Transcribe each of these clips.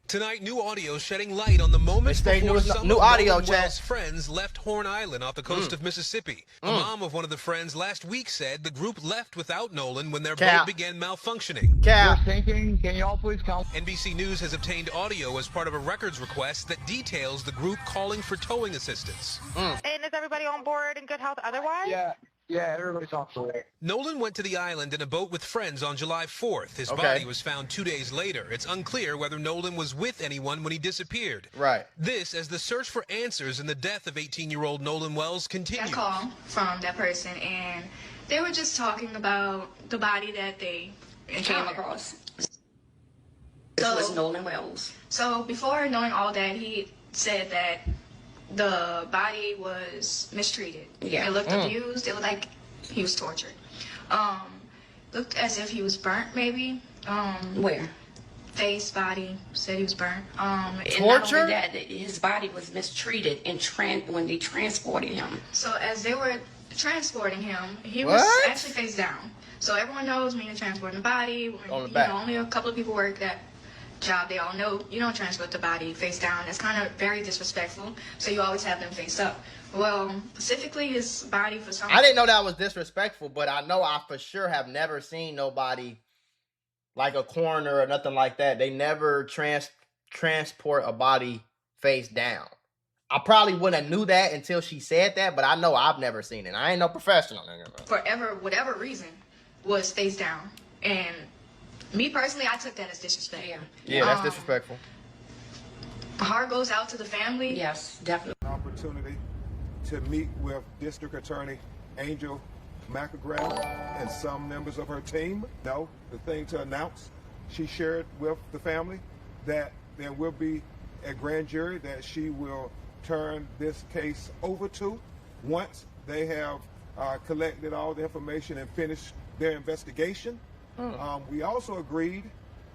Tonight, new audio shedding light on the moments before some of Nolan Wells' friends left Horn Island off the coast of Mississippi. The mom of one of the friends last week said the group left without Nolan when their boat began malfunctioning. We're thinking, can y'all please come? NBC News has obtained audio as part of a records request that details the group calling for towing assistance. And is everybody on board in good health otherwise? Yeah, everybody's on board. Nolan went to the island in a boat with friends on July 4th. His body was found 2 days later. It's unclear whether Nolan was with anyone when he disappeared. Right. This as the search for answers in the death of 18-year-old Nolan Wells continues. A call from that person, and they were just talking about the body that they came across. This was Nolan Wells. So before knowing all that, he said that the body was mistreated. Yeah. It looked abused. It looked like he was tortured. Looked as if he was burnt, maybe. Where? Face, body, said he was burnt. And not only that, his body was mistreated when they transported him. So as they were transporting him, he was actually face down. So everyone knows when you're transporting the body, when, only a couple of people work that job, they all know you don't transport the body face down. That's kind of very disrespectful. So you always have them face up. Well, specifically his body for some. I didn't know that was disrespectful, but I know I for sure have never seen nobody like a coroner or nothing like that. They never transport a body face down. I probably wouldn't have knew that until she said that, but I know I've never seen it. I ain't no professional. Whatever reason, was face down. And me personally, I took that as disrespect. Yeah, that's disrespectful. My heart goes out to the family. Yes, definitely. Opportunity to meet with District Attorney Angel McElgrath and some members of her team. No, the thing to announce, she shared with the family that there will be a grand jury that she will turn this case over to once they have collected all the information and finished their investigation. We also agreed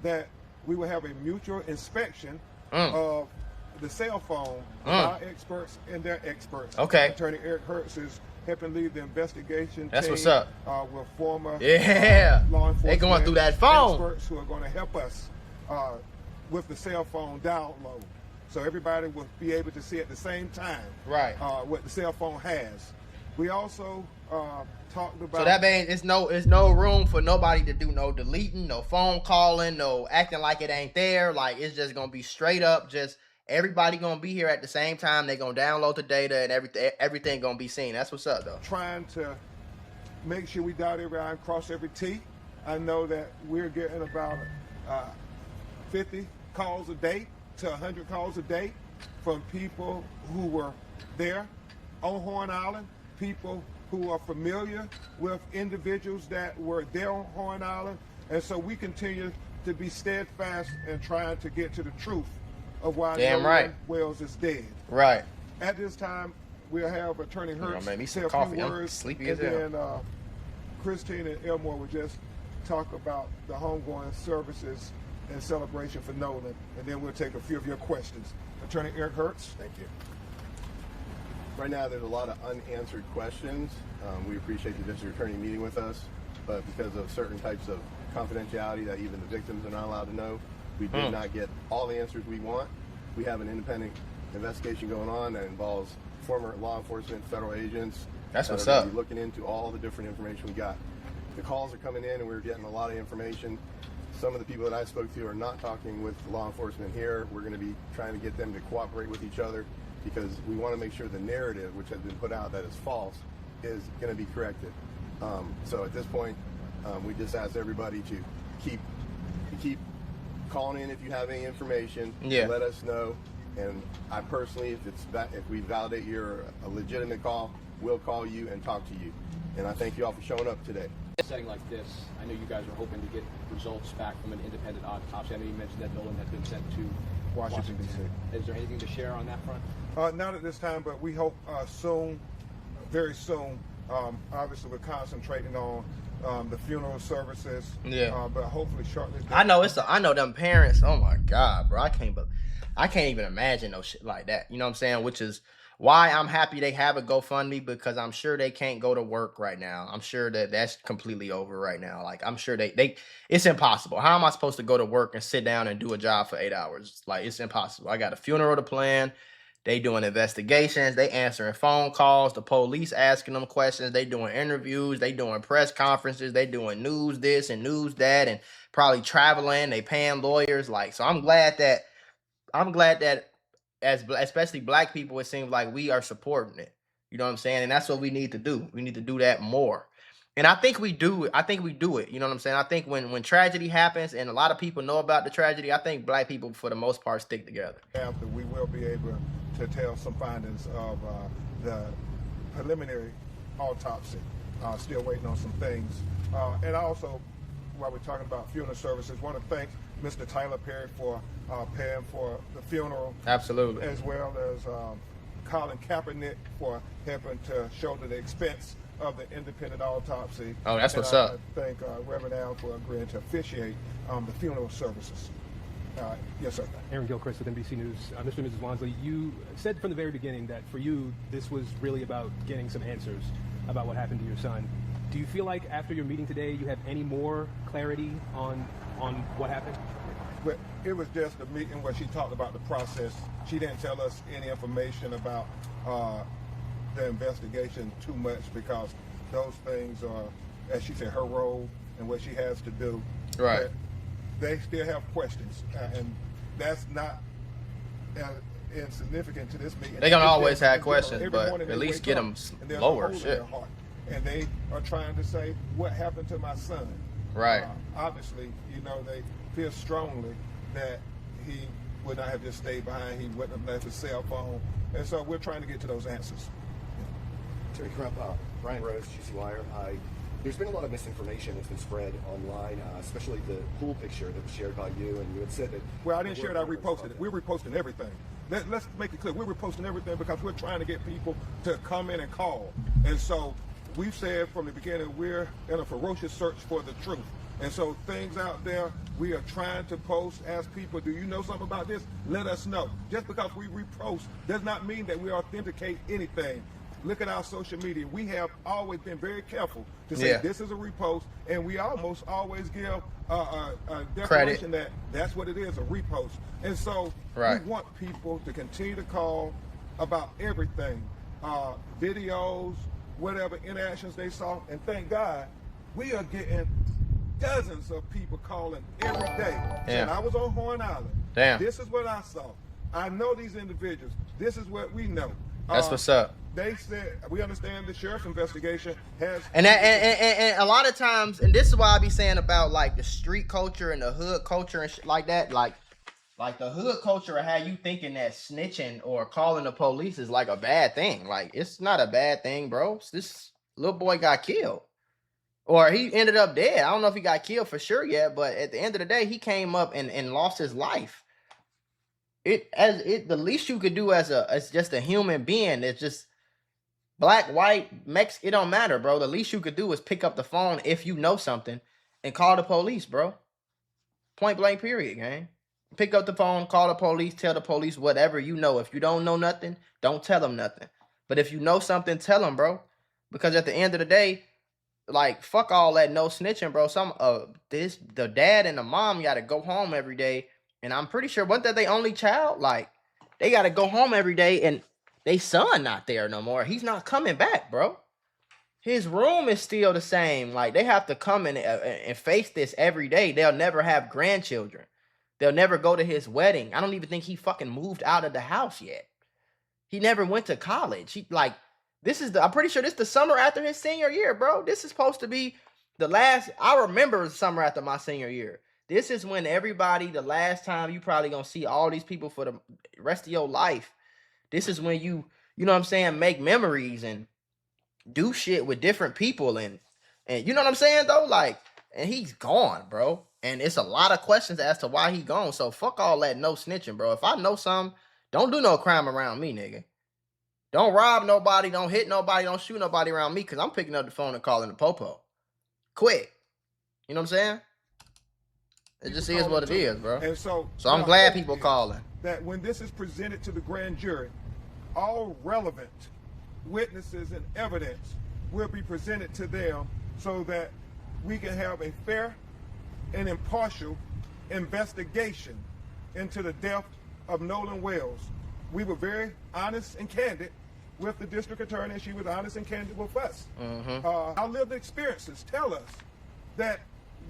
that we will have a mutual inspection of the cell phone of our experts and their experts. Attorney Eric Hertz is helping lead the investigation That's team, what's up. with former They law enforcement going through that phone. experts who are going to help us with the cell phone download. So everybody will be able to see at the same time what the cell phone has. We also talked about. So that means it's no room for nobody to do no deleting, no phone calling, no acting like it ain't there. Like it's just gonna be straight up. Just everybody gonna be here at the same time. They gonna download the data and everything gonna be seen. That's what's up though. Trying to make sure we dot every I and cross every T. I know that we're getting about 50 calls a day to 100 calls a day from people who were there on Horn Island, people who are familiar with individuals that were there on Horn Island. And so we continue to be steadfast in trying to get to the truth of why Nolan Wells is dead. Right. At this time, we'll have Attorney Hertz say a few words, and then Christine and Elmore will just talk about the homegoing services and celebration for Nolan, and then we'll take a few of your questions. Attorney Eric Hertz. Thank you. Right now, there's a lot of unanswered questions. We appreciate the district attorney meeting with us, but because of certain types of confidentiality that even the victims are not allowed to know, we did not get all the answers we want. We have an independent investigation going on that involves former law enforcement, federal agents. That's what's up. Be looking into all the different information we got. The calls are coming in, and we're getting a lot of information. Some of the people that I spoke to are not talking with law enforcement here. We're going to be trying to get them to cooperate with each other because we want to make sure the narrative, which has been put out that is false, is going to be corrected. So at this point, we just ask everybody to keep calling in if you have any information. Let us know. And I personally, if we validate you're a legitimate call, we'll call you and talk to you. And I thank you all for showing up today. Setting like this, I know you guys are hoping to get results back from an independent autopsy. I know you mentioned that Nolan has been sent to Washington, D.C. Is there anything to share on that front? Not at this time, but we hope soon, very soon. Obviously, we're concentrating on the funeral services. But hopefully shortly. I know them parents. Oh my God, bro! I can't even imagine no shit like that. You know what I'm saying? Which is Why I'm happy they have a GoFundMe, because I'm sure they can't go to work right now. I'm sure that that's completely over right now. Like, I'm sure they it's impossible. How am I supposed to go to work and sit down and do a job for 8 hours? Like, it's impossible. I got a funeral to plan. They doing investigations. They answering phone calls. The police asking them questions. They doing interviews. They doing press conferences. They doing news this and news that, and probably traveling. They paying lawyers. Like, so I'm glad that especially black people, it seems like we are supporting it. You know what I'm saying? And that's what we need to do. We need to do that more. And I think we do it. You know what I'm saying? I think when tragedy happens and a lot of people know about the tragedy, I think black people, for the most part, stick together. After we will be able to tell some findings of the preliminary autopsy. Still waiting on some things. And also, while we're talking about funeral services, want to thank Mr. Tyler Perry for paying for the funeral. Absolutely. As well as Colin Kaepernick for helping to shoulder the expense of the independent autopsy. Oh, that's what's up. I thank Reverend Al for agreeing to officiate the funeral services. Yes, sir. Aaron Gilchrist with NBC News. Mr. and Mrs. Wansley, you said from the very beginning that for you, this was really about getting some answers about what happened to your son. Do you feel like after your meeting today, you have any more clarity on what happened? But it was just a meeting where she talked about the process. She didn't tell us any information about the investigation too much, because those things are, as she said, her role and what she has to do. Right. But they still have questions, and that's not insignificant to this meeting. They're going to always have questions, but at least get them lower. Shit. And they are trying to say, what happened to my son? Right. Obviously, you know, they feel strongly that he would not have just stayed behind. He wouldn't have left his cell phone. And so we're trying to get to those answers. Terry Crump, Brian Rose, GC Wire. There's been a lot of misinformation that's been spread online, especially the pool picture that was shared by you, and you had said that... Well, I didn't share it, I reposted it. We're reposting everything. Let's make it clear. We're reposting everything because we're trying to get people to come in and call. And so we've said from the beginning, we're in a ferocious search for the truth. And so things out there, we are trying to post, ask people, do you know something about this? Let us know. Just because we repost does not mean that we authenticate anything. Look at our social media. We have always been very careful to say this is a repost, and we almost always give a declaration that that's what it is, a repost. And so we want people to continue to call about everything, videos, whatever interactions they saw, and thank God we are getting dozens of people calling every day. And I was on Horn Island. This is what I saw. I know these individuals. This is what we know. That's what's up. They said, we understand the sheriff's investigation has... And a lot of times, and this is why I be saying about like the street culture and the hood culture and shit like that, like the hood culture of how you thinking that snitching or calling the police is like a bad thing. Like, it's not a bad thing, bro. This little boy got killed. Or he ended up dead. I don't know if he got killed for sure yet, but at the end of the day, he came up and lost his life. The least you could do as just a human being, it's just black, white, Mexican, it don't matter, bro. The least you could do is pick up the phone if you know something and call the police, bro. Point blank period, gang. Pick up the phone, call the police, tell the police whatever you know. If you don't know nothing, don't tell them nothing. But if you know something, tell them, bro. Because at the end of the day, like, fuck all that no snitching, bro. The dad and the mom got to go home every day. And I'm pretty sure, wasn't that their only child? Like, they got to go home every day and they son not there no more. He's not coming back, bro. His room is still the same. Like, they have to come and face this every day. They'll never have grandchildren. They'll never go to his wedding. I don't even think he fucking moved out of the house yet. He never went to college. I'm pretty sure this is the summer after his senior year, bro. This is supposed to be the last, I remember the summer after my senior year. This is when the last time you probably gonna see all these people for the rest of your life. This is when you know what I'm saying, make memories and do shit with different people and you know what I'm saying though? Like, and he's gone, bro. And it's a lot of questions as to why he gone. So fuck all that no snitching, bro. If I know something, don't do no crime around me, nigga. Don't rob nobody, don't hit nobody, don't shoot nobody around me, because I'm picking up the phone and calling the popo. Quick. You know what I'm saying? It just is what it is, bro. And so I'm glad people calling. That when this is presented to the grand jury, all relevant witnesses and evidence will be presented to them so that we can have a fair and impartial investigation into the death of Nolan Wells. We were very honest and candid with the district attorney, and she was honest and candid with us. Our lived experiences tell us that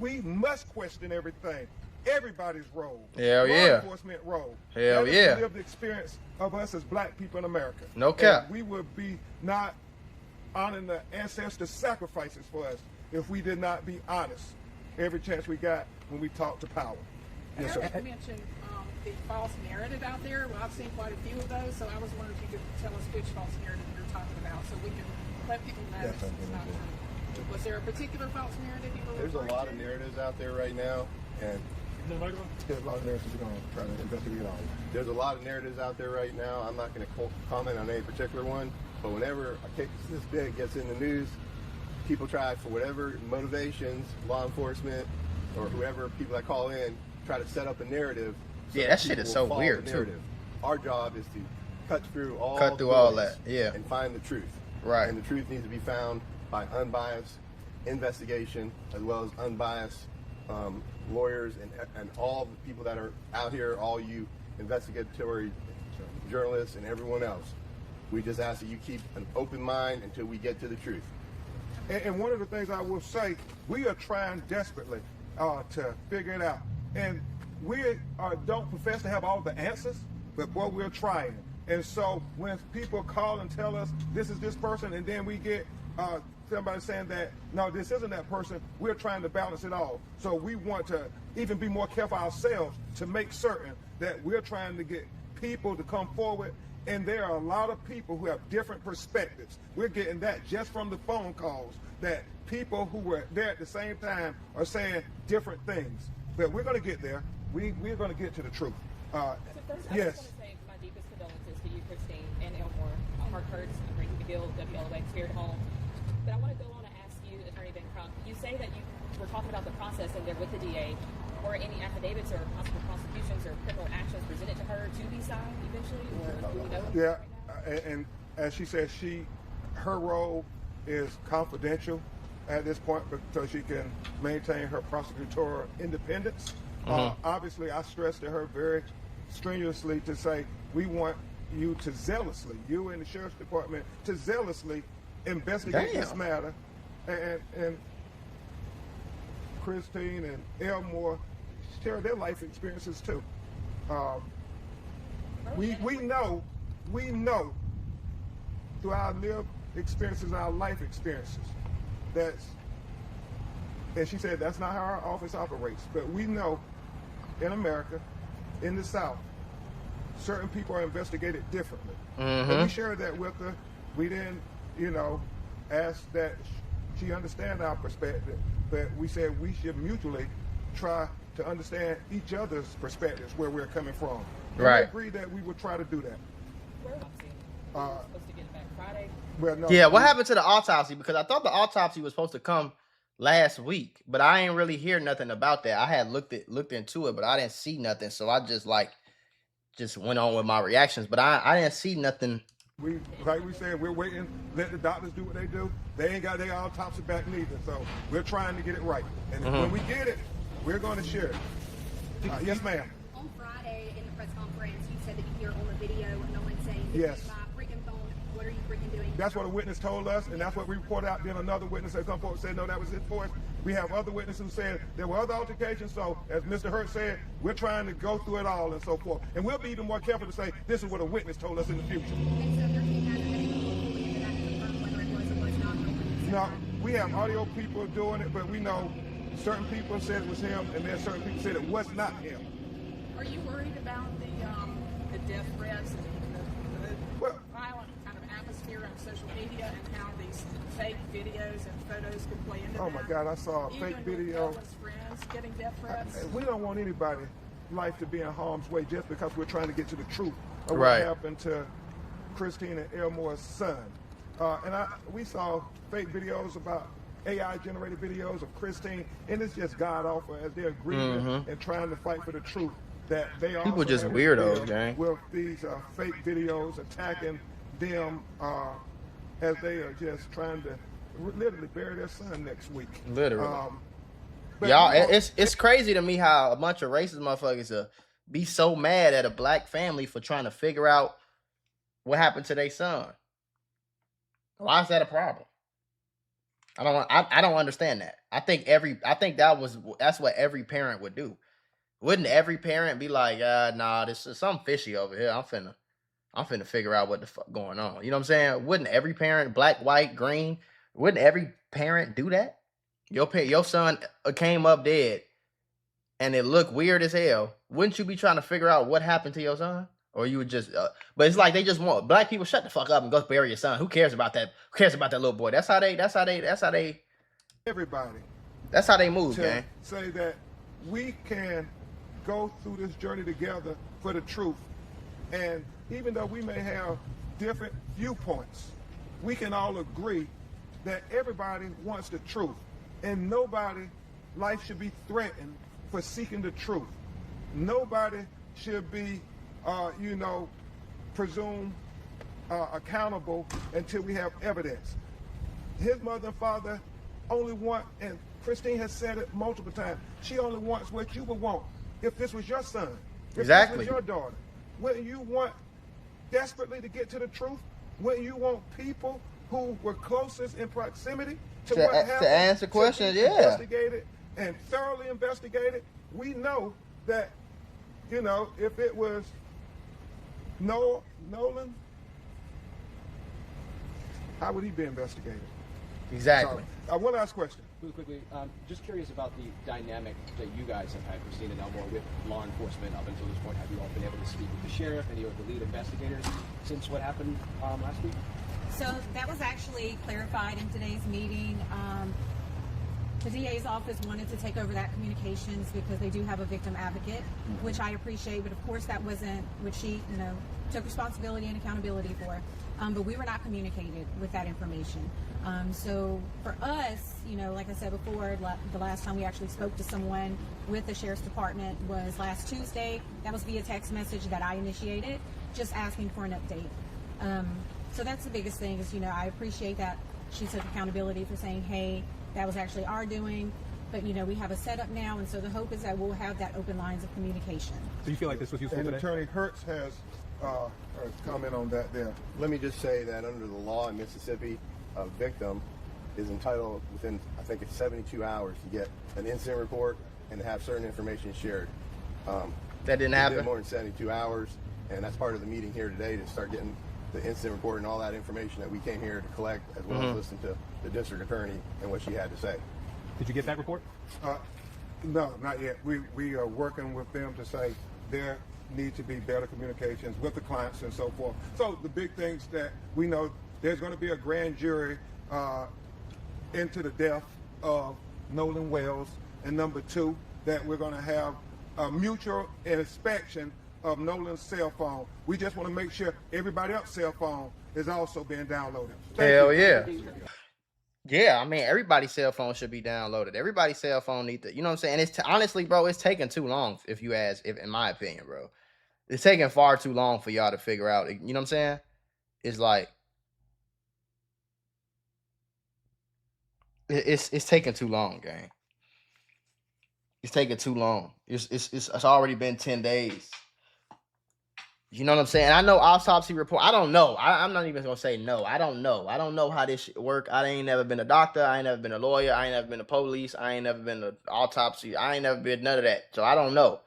we must question everything, everybody's role, law enforcement role. Hell that is the lived experience of us as black people in America. No cap. And we would be not honoring the ancestors' sacrifices for us if we did not be honest every chance we got when we talked to power. Yes, sir. You mentioned the false narrative out there. Well, I've seen quite a few of those, so I was wondering if you could tell us which false narrative you're talking about so we can let people know it's not true. Was there a particular false narrative you were There's a lot of narratives out there right now, and There's a lot of narratives we're going to try to investigate all. there's a lot of narratives out there right now. I'm not going to comment on any particular one, but whenever a case this big gets in the news, people try, for whatever motivations, law enforcement or whoever, people that call in, try to set up a narrative. Yeah, that shit is so weird too. Our job is to cut through all that, and find the truth. Right. And the truth needs to be found by unbiased investigation, as well as unbiased lawyers and all the people that are out here, all you investigatory journalists and everyone else. We just ask that you keep an open mind until we get to the truth. And one of the things I will say, we are trying desperately to figure it out. And we don't profess to have all the answers, but boy, we're trying. And so when people call and tell us this is this person, and then we get somebody saying that, no, this isn't that person, we're trying to balance it all. So we want to even be more careful ourselves to make certain that we're trying to get people to come forward. And there are a lot of people who have different perspectives. We're getting that just from the phone calls, that people who were there at the same time are saying different things. But we're going to get there. We're going to get to the truth. So first, I just want to say my deepest condolences to you, Christine, and Elmore. My heart hurts. I'm bringing the guilt, WLOA, spirit home. But I want to go on and ask you, Attorney Ben Crump, you say that you were talking about the process in there with the DA. Were any affidavits or possible prosecutions or criminal actions presented to her to be signed eventually, or do we know? Yeah, and as she said, her role is confidential at this point so she can maintain her prosecutorial independence. Obviously, I stressed to her very strenuously to say, we want you to zealously, you and the Sheriff's Department, to zealously investigate this matter. And Christine and Elmore share their life experiences too. We know through our lived experiences, our life experiences, and she said that's not how our office operates, but we know in America, in the South, certain people are investigated differently. And we shared that with her. We didn't, ask that she understand our perspective, but we said we should mutually try to understand each other's perspectives, where we're coming from. And we agreed that we would try to do that. Supposed to get it back Friday? Well, no. Yeah, what happened to the autopsy? Because I thought the autopsy was supposed to come last week, but I ain't really hear nothing about that. I had looked into it, but I didn't see nothing. So I just went on with my reactions, but I didn't see nothing. Like we said, we're waiting, let the doctors do what they do. They ain't got their autopsy back neither. So we're trying to get it right. And when we get it, we're going to share it. Yes, ma'am. On Friday in the press conference, you said that you hear on the video Nolan saying, yes, my freaking phone, what are you freaking doing? That's what a witness told us, and that's what we reported out. Then another witness had come forward and said, no, that was his voice. We have other witnesses who said there were other altercations. So as Mr. Hurt said, we're trying to go through it all and so forth. And we'll be even more careful to say this is what a witness told us in the future. And so your team hasn't been able to fully into that to confirm whether it was or was not Nolan? No, we have audio people doing it, but we know certain people said it was him, and then certain people said it was not him. Are you worried about the death threats and the violent kind of atmosphere on social media and how these fake videos and photos could play into that? Oh my God, I saw a fake video. Friends getting death threats. We don't want anybody's life to be in harm's way just because we're trying to get to the truth of what happened to Christine and Elmore's son. We saw fake videos about AI-generated videos of Christine, and it's just god-awful as they're grieving and trying to fight for the truth that they People also just have weirdos, deal gang. with these fake videos attacking them as they are just trying to literally bury their son next week. Literally. But Y'all, it's crazy to me how a bunch of racist motherfuckers be so mad at a black family for trying to figure out what happened to their son. Why is that a problem? I don't understand that. I think that's what every parent would do. Wouldn't every parent be like, nah, this is something fishy over here. I'm finna figure out what the fuck going on. You know what I'm saying? Wouldn't every parent, black, white, green, wouldn't every parent do that? Your son came up dead and it looked weird as hell. Wouldn't you be trying to figure out what happened to your son? Or you would just, but it's like they just want black people shut the fuck up and go bury your son. Who cares about that? Who cares about that little boy? That's how they everybody. That's how they move, to gang. say that we can go through this journey together for the truth. And even though we may have different viewpoints, we can all agree that everybody wants the truth. And nobody, life should be threatened for seeking the truth. Nobody should be, presumed accountable until we have evidence. His mother and father only want, and Christine has said it multiple times, she only wants what you would want if this was your son, if Exactly. this was your daughter. Wouldn't you want desperately to get to the truth? Wouldn't you want people who were closest in proximity to what happened to answer questions? Yeah. Investigated and thoroughly investigated. We know that, if it was Nolan, how would he be investigated? Exactly. So, one last question. Really quickly, just curious about the dynamic that you guys have had, Christine and Elmore, with law enforcement up until this point. Have you all been able to speak with the sheriff, any of the lead investigators, since what happened last week? So that was actually clarified in today's meeting. The DA's office wanted to take over that communications because they do have a victim advocate, which I appreciate, but of course that wasn't what she, took responsibility and accountability for. But we were not communicated with that information. So for us, like I said before, the last time we actually spoke to someone with the Sheriff's Department was last Tuesday. That was via text message that I initiated, just asking for an update. So that's the biggest thing is, I appreciate that she took accountability for saying, hey, that was actually our doing. But, we have a setup now, and so the hope is that we'll have that open lines of communication. So you feel like this was useful And today? Attorney Hertz has a comment on that there. Let me just say that under the law in Mississippi, a victim is entitled within, I think it's 72 hours to get an incident report and to have certain information shared. That didn't happen? More than 72 hours, and that's part of the meeting here today to start getting the incident report and all that information that we came here to collect, as well as listen to the district attorney and what she had to say. Did you get that report? No, not yet. We are working with them to say there need to be better communications with the clients and so forth. So the big things that we know, there's going to be a grand jury into the death of Nolan Wells, and number two, that we're going to have a mutual inspection of Nolan's cell phone. We just want to make sure everybody else's cell phone is also being downloaded. Hell yeah. Yeah, I mean, everybody's cell phone should be downloaded. Everybody's cell phone need to, you know what I'm saying? It's honestly, bro, it's taking too long, if you ask, in my opinion, bro. It's taking far too long for y'all to figure out, you know what I'm saying? It's like, it's taking too long, gang. It's taking too long. It's already been 10 days. You know what I'm saying? I know autopsy report. I don't know. I'm not even gonna say no. I don't know. I don't know how this shit work. I ain't never been a doctor. I ain't never been a lawyer. I ain't never been a police. I ain't never been an autopsy. I ain't never been none of that. So I don't know.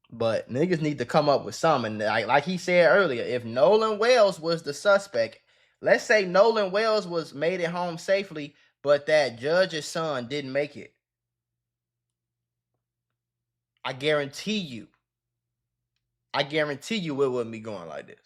But niggas need to come up with something. Like he said earlier, if Nolan Wells was the suspect, let's say Nolan Wells was made it home safely, but that judge's son didn't make it. I guarantee you it wouldn't be going like this.